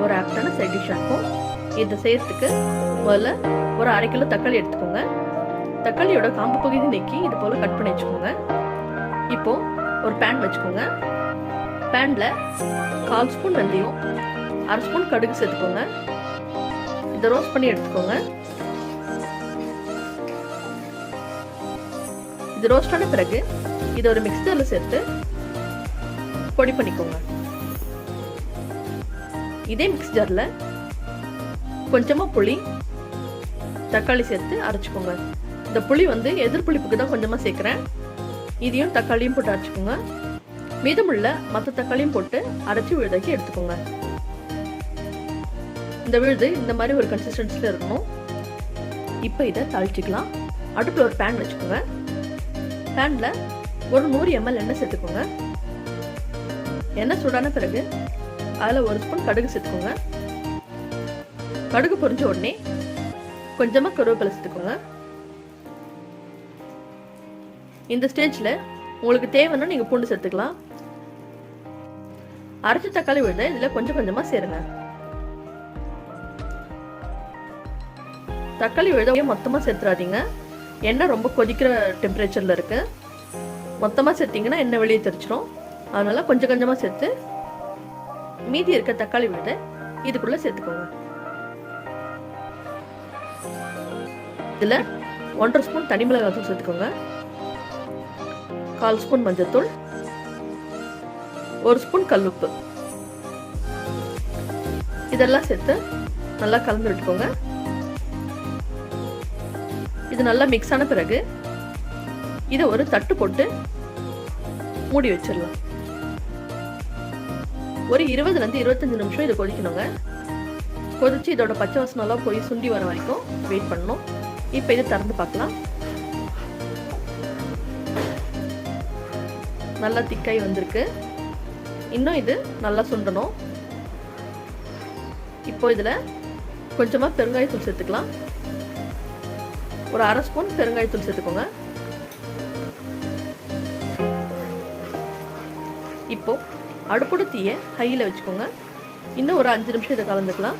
ஒரு ஆப்டான side dish இருக்கும். இதை செய்யறதுக்கு முதல்ல ஒரு 1/2 கிலோ தக்காளி எடுத்துக்கோங்க. தக்காளியோட காம்பு பகுதி நீக்கி இது போல் கட் பண்ணி வச்சுக்கோங்க. இப்போது ஒரு பேன் வச்சுக்கோங்க. பேனில் 1/4 ஸ்பூன் வெந்தயம், 1/2 ஸ்பூன் கடுகு சேர்த்துக்கோங்க. இதை ரோஸ்ட் பண்ணி எடுத்துக்கோங்க. இது ரோஸ்ட் ஆன பிறகு இதை ஒரு மிக்சரில் சேர்த்து பொடி பண்ணிக்கோங்க. இதே மிக்ஸ் ஜாரில் கொஞ்சமாக புளி, தக்காளி சேர்த்து அரைச்சிக்கோங்க. இந்த புளி எதிர்ப்புளிப்புக்கு தான் கொஞ்சமாக சேர்க்குறேன். இதையும் தக்காளியும் போட்டு அரைச்சிக்கோங்க. மீதமுள்ள மற்ற தக்காளியும் போட்டு அரைச்சி விழுதாக்கி எடுத்துக்கோங்க. இந்த விழுது இந்த மாதிரி ஒரு கன்சிஸ்டன்சியில் இருக்கணும். இப்போ இதை தாளிச்சிக்கலாம். அடுப்பில் ஒரு பேன் வச்சுக்கோங்க. பேனில் ஒரு 100 ml எண்ணெய் சேர்த்துக்கோங்க. எண்ணெய் சூடான பிறகு அதில் 1 ஸ்பூன் கடுகு சேர்த்துக்கோங்க. கடுகு பொரிஞ்ச உடனே கொஞ்சமாக கருவேப்பிலை சேர்த்துக்கோங்க. இந்த ஸ்டேஜில் உங்களுக்கு தேவைன்னா நீங்கள் பூண்டு சேர்த்துக்கலாம். அரைச்ச தக்காளி விழுத இதில் கொஞ்சம் கொஞ்சமாக சேருங்க. தக்காளி விழுத மொத்தமாக சேர்த்துறாதீங்க. எண்ணெய் ரொம்ப கொதிக்கிற டெம்பரேச்சரில் இருக்கு. மொத்தமாக சேர்த்திங்கன்னா எண்ணெய் வெளியே தெரிச்சிடும். அதனால கொஞ்சம் கொஞ்சமாக சேர்த்து மீதி இருக்க தக்காளி விழுத இதுக்குள்ளே சேர்த்துக்கோங்க. இதில் 1/2 ஸ்பூன் தனி மிளகாய்த்தூள் சேர்த்துக்கோங்க. 1/4 ஸ்பூன் மஞ்சள்தூள், 1 ஸ்பூன் கல்லுப்பு, இதெல்லாம் சேர்த்து நல்லா கலந்து விட்டுக்கோங்க. இது நல்லா மிக்ஸ் ஆன பிறகு இதை ஒரு தட்டு போட்டு மூடி வச்சிடலாம். ஒரு 20லேருந்து 25 நிமிஷம் இதை கொதிக்கணுங்க. கொதிச்சு இதோட பச்சை வாசனைலாம் போய் சுண்டி வர வரைக்கும் வெயிட் பண்ணணும். இப்போ இதை திறந்து பார்க்கலாம். நல்லா திக்காய் வந்திருக்கு. இன்னும் இது நல்லா சுண்டணும். இப்போ இதில் கொஞ்சமாக பெருங்காயத்தூள் சேர்த்துக்கலாம். ஒரு 1/2 ஸ்பூன் பெருங்காயத்தூள் சேர்த்துக்கோங்க. இப்போ அடுப்போட தீயை ஹையில் வச்சுக்கோங்க. இன்னும் ஒரு 5 நிமிஷம் இதை கலந்துக்கலாம்.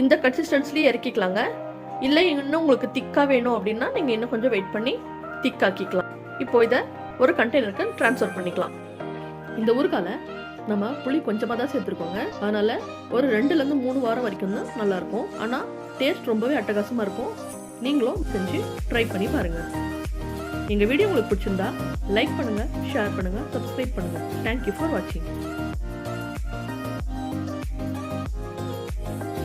இந்த கன்சிஸ்டன்சிலேயே இறக்கிக்கலாங்க. இல்லை இன்னும் உங்களுக்கு திக்காக வேணும் அப்படின்னா நீங்கள் இன்னும் கொஞ்சம் வெயிட் பண்ணி திக்காக்கிக்கலாம். இப்போ இதை ஒரு கண்டெய்னருக்கு ட்ரான்ஸ்ஃபர் பண்ணிக்கலாம். இந்த ஊறுகாயில் நம்ம புளி கொஞ்சமாக தான் சேர்த்துருக்கோங்க. அதனால் ஒரு 2லேருந்து 3 வாரம் வரைக்கும் தான் நல்லாயிருக்கும். ஆனால் டேஸ்ட் ரொம்பவே அட்டகாசமாக இருக்கும். நீங்களும் செஞ்சு ட்ரை பண்ணி பாருங்கள். எங்கள் வீடியோ உங்களுக்கு பிடிச்சிருந்தா லைக் பண்ணுங்கள், ஷேர் பண்ணுங்கள், சப்ஸ்கிரைப் பண்ணுங்கள். தேங்க்யூ ஃபார் வாட்சிங்.